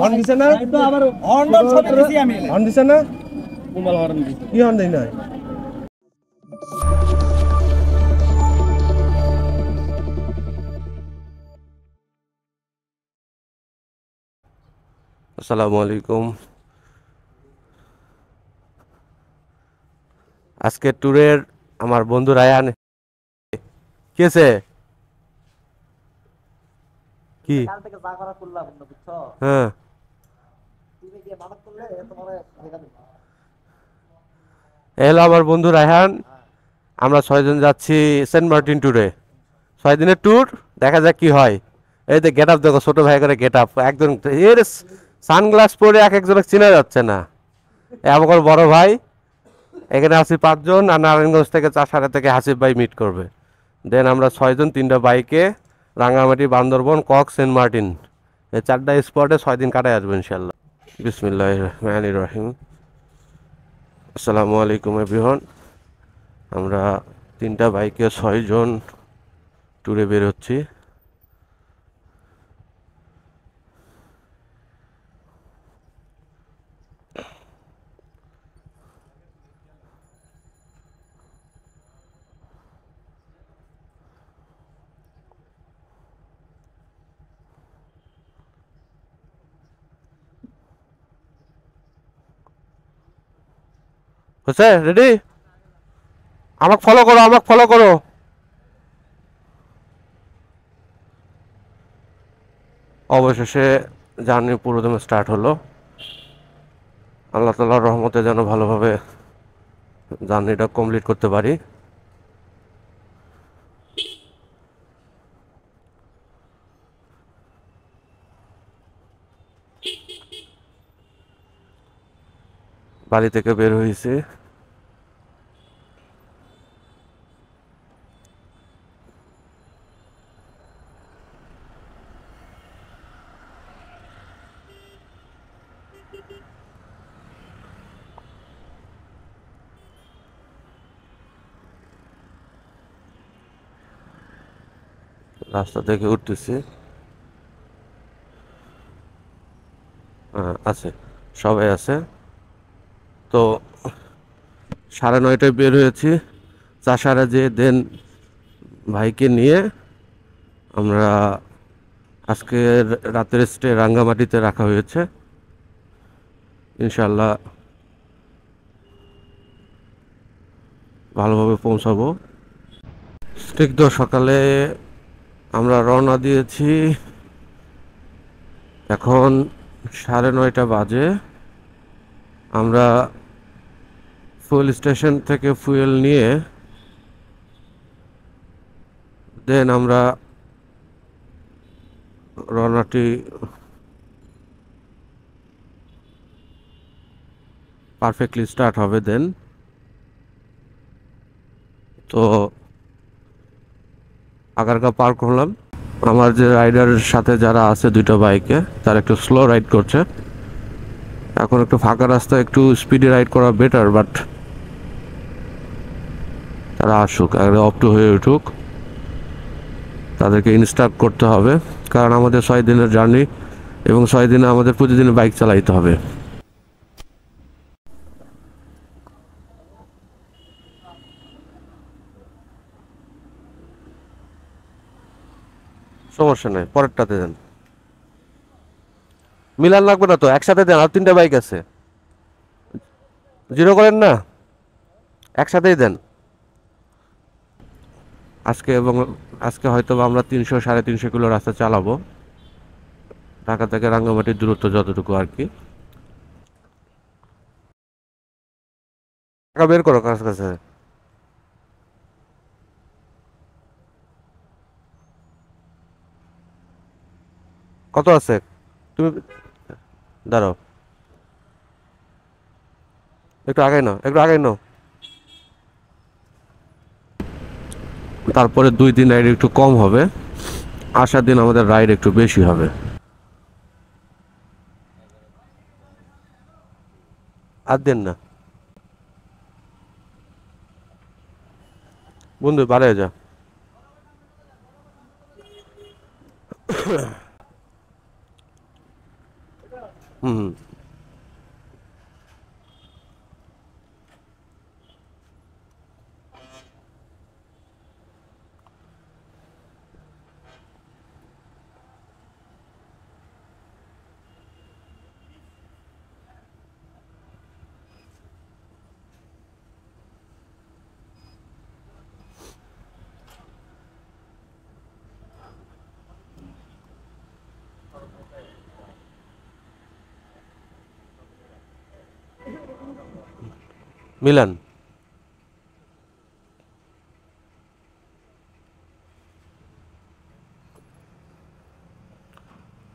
Horn দিছে না? Horn দিছে না? কি হর্ন দেয় না? আসসালামু আলাইকুম। আজকে ট্যুরের আমার বন্ধু রায়ান কি আছে? কি হ্যাঁ, এলো আমার বন্ধু রায়হান। আমরা 6 জন যাচ্ছি সেন্ট মার্টিন ট্যুরে। 6 দিনের ট্যুর, দেখা যাক কি হয়। এই যে গেট আপ দেখো, ছোট ভাই করে গেট আপ একজন, এর সানগ্লাস পরে এক একজনের চেনা যাচ্ছে না। আমার বড় ভাই, এখানে আছি 5 জন, আর নারায়ণগঞ্জ থেকে 4 থেকে হাসিফ ভাই মিট করবে। দেন আমরা 6 জন 3টা বাইকে রাঙ্গামাটি, বান্দরবন, কক, সেন্ট মার্টিন, এই 4টা স্পটে 6 দিন কাটায় আসবো ইনশাল্লাহ। বিসমিল্লাহির রহমানির রহিম। আসসালামু আলাইকুম এভরিওয়ান। আমরা 3টা বাইকে 6 জন ট্যুরে বের হচ্ছি। হচ্ছে রেডি? আমাকে ফলো করো, আমাকে ফলো করো। অবশেষে জার্নি পুরোদমে স্টার্ট হলো। আল্লাহ তাআলার রহমতে যেন ভালোভাবে জার্নিটা কমপ্লিট করতে পারি। বাড়ি থেকে বের হয়েছি। রাস্তা থেকে উঠতেছি। আছে, সবাই আছে। তো 9:30টায় বের হয়েছি চাষারা, যে দেন ভাইকে নিয়ে আমরা আজকে রাতের স্টে রাঙ্গামাটিতে রাখা হয়েছে। ইনশাল্লাহ ভালোভাবে পৌঁছাবো। স্নিগ্ধ সকালে আমরা রওনা দিয়েছি। এখন 9:30 বাজে। আমরা ফুয়েল স্টেশন থেকে ফুয়েল নিয়ে দেন আমরা রওনাটি পারফেক্টলি স্টার্ট হবে। দেন তো আগারগা পার করলাম। আমার যে রাইডারের সাথে যারা আছে 2টা বাইকে, তারা একটু স্লো রাইড করছে। এখন একটু ফাঁকা রাস্তা, একটু স্পিডে রাইড করা বেটার, বাট তারা আসুক, আগে অপ টু হয়ে উঠুক, তাদেরকে ইনস্ট্রাক্ট করতে হবে। কারণ আমাদের 6 দিনের জার্নি এবং 6 দিনে আমাদের প্রতিদিন বাইক চালাইতে হবে। সমস্যা নেই, পরেরটাতে দেন, মিলান লাগবে না তো, একসাথে দেন। আর 3টা বাইক আছে, জিরো করেন না, একসাথেই দেন। আজকে হয়তো আমরা 300-350 কিলো রাস্তা চালাবো, ঢাকা থেকে রাঙ্গামাটির দূরত্ব যতটুকু আর কি। টাকা বের করো কাছ কাছে। কত আছে? তুমি দাঁড়াও, একটু আগে নাও, একটু আগে নাও। তারপরে 2 দিন রাইড একটু কম হবে, আসার দিন আমাদের রাইড একটু বেশি হবে। আর দেন না বন্ধু, বাড়ে যা। মিলান।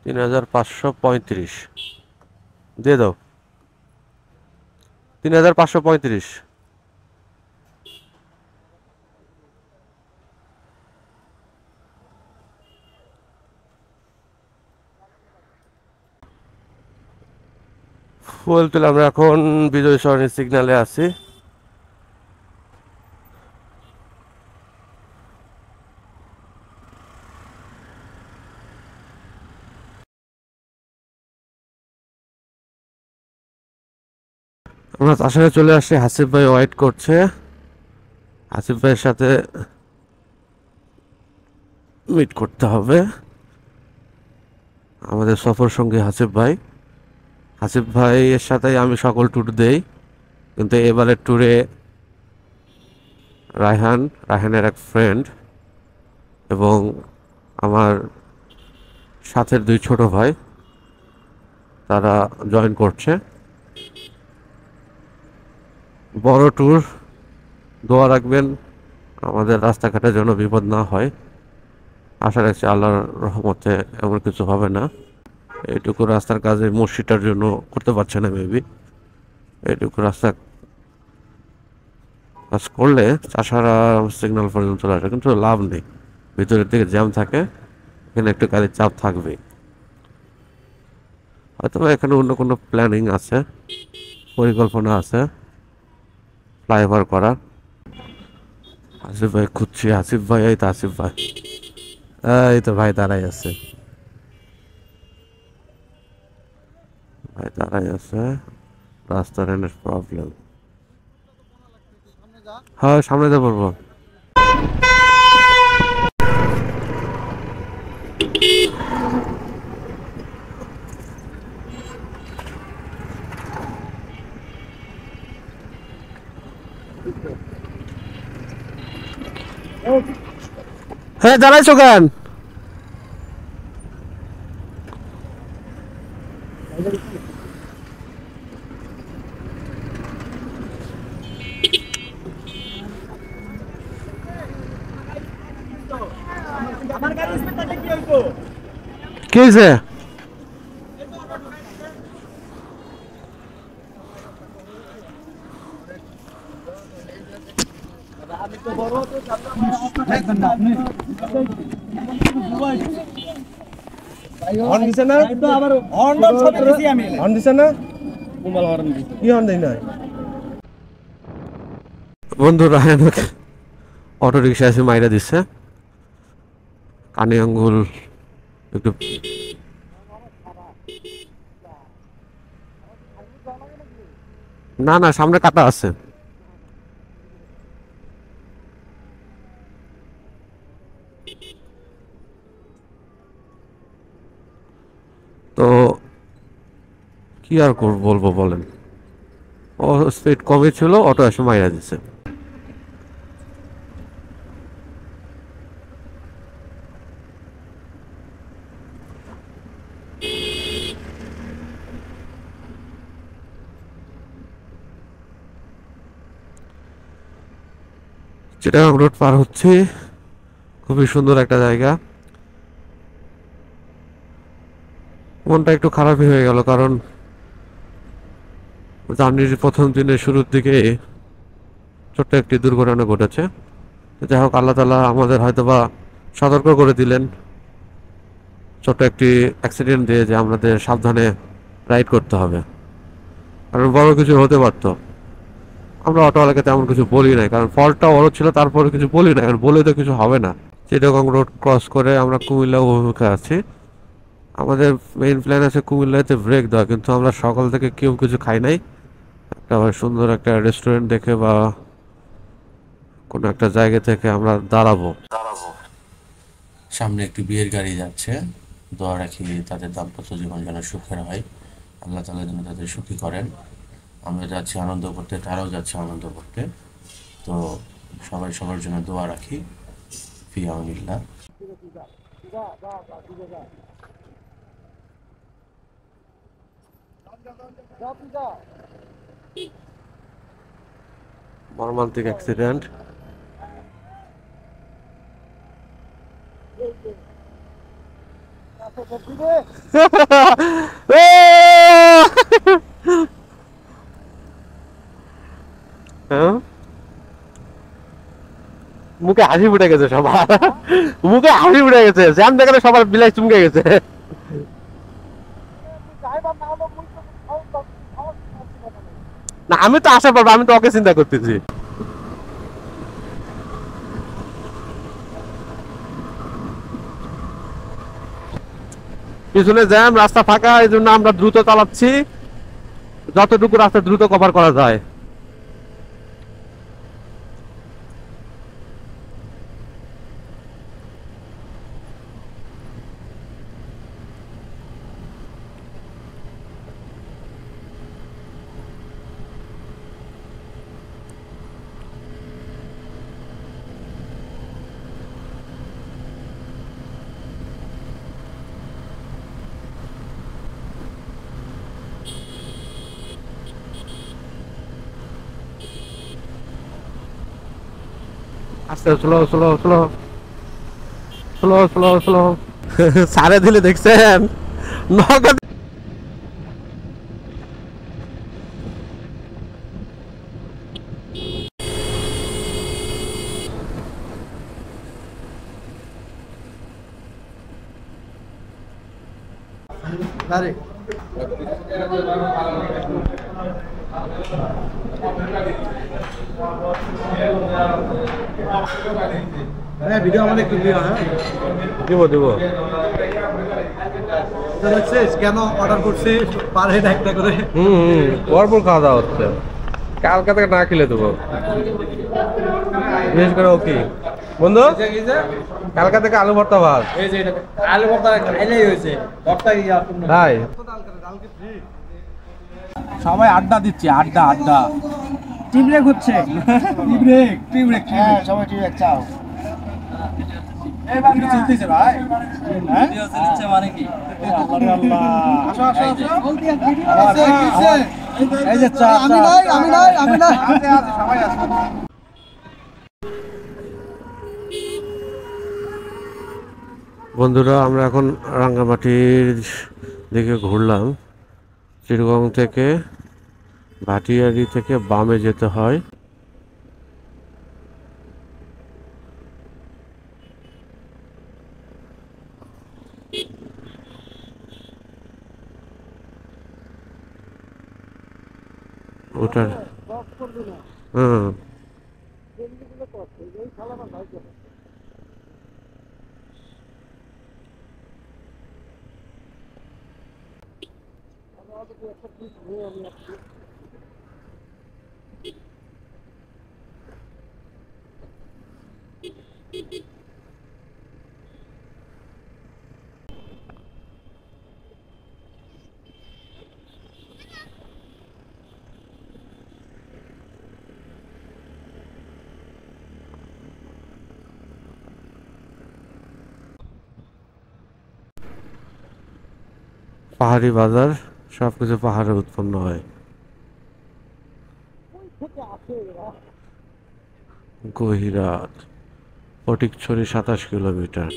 $3,535 দিয়ে দাও। 3,535। ফুয়েল তুলে আমরা এখন বিজয় সরণি সিগন্যালে আছি। আমরা আসলে চলে আসছি, হাসিফ ভাই ওয়েট করছে। হাসিফ ভাইয়ের সাথে মিট করতে হবে। আমাদের সফর সঙ্গী হাসিফ ভাই। হাসিফ ভাইয়ের সাথেই আমি সকল ট্যুর দেই, কিন্তু এবারের ট্যুরে রায়হানের এক ফ্রেন্ড এবং আমার সাথের দুই ছোট ভাই তারা জয়েন করছে। বড় ট্যুর, দোয়া রাখবেন আমাদের রাস্তাঘাটের জন্য বিপদ না হয়। আশা রাখছি আল্লাহর রহমতে এমন কিছু হবে না। এইটুকু রাস্তার কাজে মসজিদটার জন্য করতে পারছে না মেবি। এইটুকু রাস্তা কাজ করলে চাষারা সিগন্যাল পর্যন্ত চলে আসে, কিন্তু লাভ নেই, ভিতরের দিকে জ্যাম থাকে, এখানে একটু গাড়ির চাপ থাকবে। হয়তো এখানে অন্য কোনো প্ল্যানিং আছে, পরিকল্পনা আছে ফ্লাইওভার করার। আসিফ ভাই খুঁজছি, আসিফ ভাই, এই তো আসিফ ভাই, এই তো ভাই দাঁড়াই আছে, ভাই দাঁড়াই আছে। রাস্তার এনের প্রবলেম। হ্যাঁ সামনে যেতে পারবো। হ্যাঁ দাঁড়াইছো কেন? কি হয়েছে? হর্ন দিছে না? হর্ন দিছে না? কি হর্ন দেই নাই? বন্ধু রায়হান অটো রিক্সা এসে মাইরা দিচ্ছে, কানে আঙ্গুল একটু। না না, সামনে কাটা আছে। তো কি আর বলবো বলেন, ও স্পিড কমে ছিল, অটো এসে মাইরা দিছে। চিটাগাং রোড পার হচ্ছে, খুবই সুন্দর একটা জায়গা। মনটা একটু খারাপই হয়ে গেল, কারণ জার্নির প্রথম দিনের শুরুর দিকে ছোট্ট একটি দুর্ঘটনা ঘটেছে। যাই হোক, আল্লাহ তালা আমাদের হয়তোবা সতর্ক করে দিলেন ছোট্ট একটি অ্যাক্সিডেন্ট দিয়ে, যে আমাদের সাবধানে রাইড করতে হবে, কারণ বড় কিছু হতে পারতো। আমরা অটোওয়ালাকে তেমন কিছু বলি নাই, কারণ ফল্টটা বড় ছিল, তারপরে কিছু বলি না, কারণ বলে তো কিছু হবে না। চিটাগং রোড ক্রস করে আমরা কুমিল্লা অভিমুখে আছি। আমাদের মেইন প্ল্যান আছে কুমিল্লাতে ব্রেক দেওয়া, কিন্তু আমরা সকাল থেকে কেউ কিছু খাই নাই। একটা সুন্দর একটা রেস্টুরেন্ট দেখে বা কোনো একটা জায়গা থেকে আমরা দাঁড়াবো। সামনে একটি বিয়ের গাড়ি যাচ্ছে, দোয়া রাখি তাদের দাম্পত্য জীবন যেন সুখের হয়, আল্লাহ তাআলা যেন তাদের সুখী করেন। আমরা যাচ্ছি আনন্দ করতে, তারাও যাচ্ছে আনন্দ করতে। তো সবাই সবার জন্য দোয়া রাখি। ফি আমিনিল্লাহ। মর্মান্তিক অ্যাক্সিডেন্ট। মুখে হাসি ফুটে গেছে সবার, মুখে হাসি ফুটে গেছে, জ্যাম দেখালে সবার বিলাই চুমকে গেছে। না আমি তো আশা পাবো, আমি তো ওকে চিন্তা করতেছি। পিছনে জ্যাম, রাস্তা ফাঁকা, এই জন্য আমরা দ্রুত চালাচ্ছি, যতটুকু রাস্তা দ্রুত কভার করা যায়। আস্তে slow slow slow slow slow slow. সারে দিলে দেখছেন নগদ। ভিডিও আমাদের একটু দিও। হ্যাঁ দিব দিব। কেন অর্ডার করছি পার হেড একটা করে। ভরপুর খাওয়া দাওয়া হচ্ছে, কালকা থেকে না খেলে দেবো। বিশেষ করে ওকে বন্ধু, কালকা থেকে আলু ভর্তা ভাত। আলু ভর্তা খাইলেই হয়েছে, তাই সবাই আড্ডা দিচ্ছে, আড্ডা আড্ডা। টি ব্রেক হচ্ছে, টি ব্রেক টি ব্রেক। হ্যাঁ সবাই টি ব্রেক চাও। চলতেছে ভাই, ভিডিও চলছে মানে কি? আল্লাহ আসো আসো আসো। এই যে চা, আমি নাই আমি নাই আমি নাই, আছে আছে সবাই আছে। বন্ধুরা, আমরা এখন রাঙ্গামাটির দিকে ঘুরলাম। চিটাগং থেকে ভাটিয়ারি থেকে বামে যেতে হয়। ওটার হুম পাহাড়ি বাজার, সবকিছু পাহাড়ে উৎপন্ন হয়। গহিরাত, ফটিকছড়ি 27 কিলোমিটার।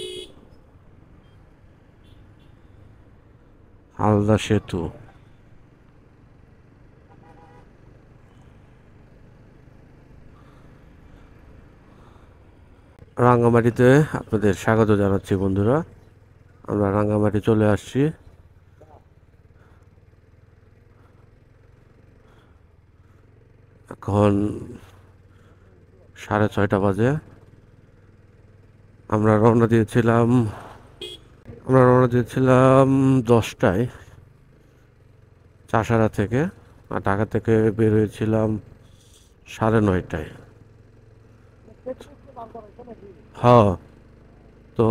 হালদা সেতু, রাঙ্গামাটিতে আপনাদের স্বাগত জানাচ্ছি বন্ধুরা। আমরা রাঙ্গামাটি চলে আসছি। এখন 6:30 বাজে। আমরা রওনা দিয়েছিলাম 10টায় চাষারা থেকে, আর ঢাকা থেকে বের হয়েছিলাম 9:30টায়। হ্যাঁ, তো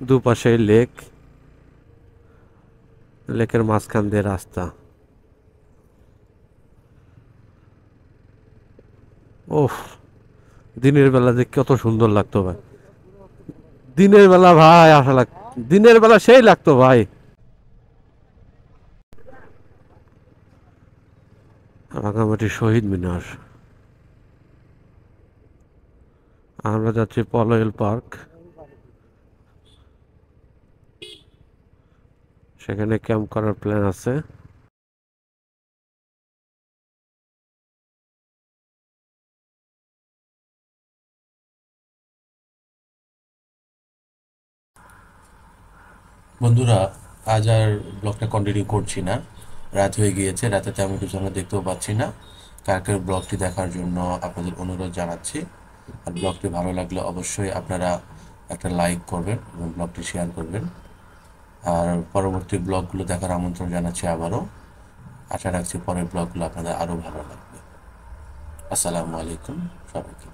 দুপাশে লেক, লেকের মাঝখান দিয়ে রাস্তা। ওফ, দিনের বেলা যে কত সুন্দর লাগতো ভাই, দিনের বেলা ভাই, দিনের বেলা সেই লাগতো ভাই। রাঙামাটি শহীদ মিনার। আমরা যাচ্ছি পলয়েল পার্ক, সেখানে ক্যাম্প করার প্ল্যান আছে। বন্ধুরা, আজ আর ব্লগটা কন্টিনিউ করছি না, রাত হয়ে গিয়েছে। রাতে তেমন কিছু আমরা দেখতেও পাচ্ছি না। কালকের ব্লগটি দেখার জন্য আপনাদের অনুরোধ জানাচ্ছি। আর ব্লগটি ভালো লাগলে অবশ্যই আপনারা একটা লাইক করবেন এবং ব্লগটি শেয়ার করবেন। আর পরবর্তী ব্লগগুলো দেখার আমন্ত্রণ জানাচ্ছি আবারও। আশা রাখছি পরের ব্লগগুলো আপনাদের আরও ভালো লাগবে। আসসালামু আলাইকুম সবাইকে।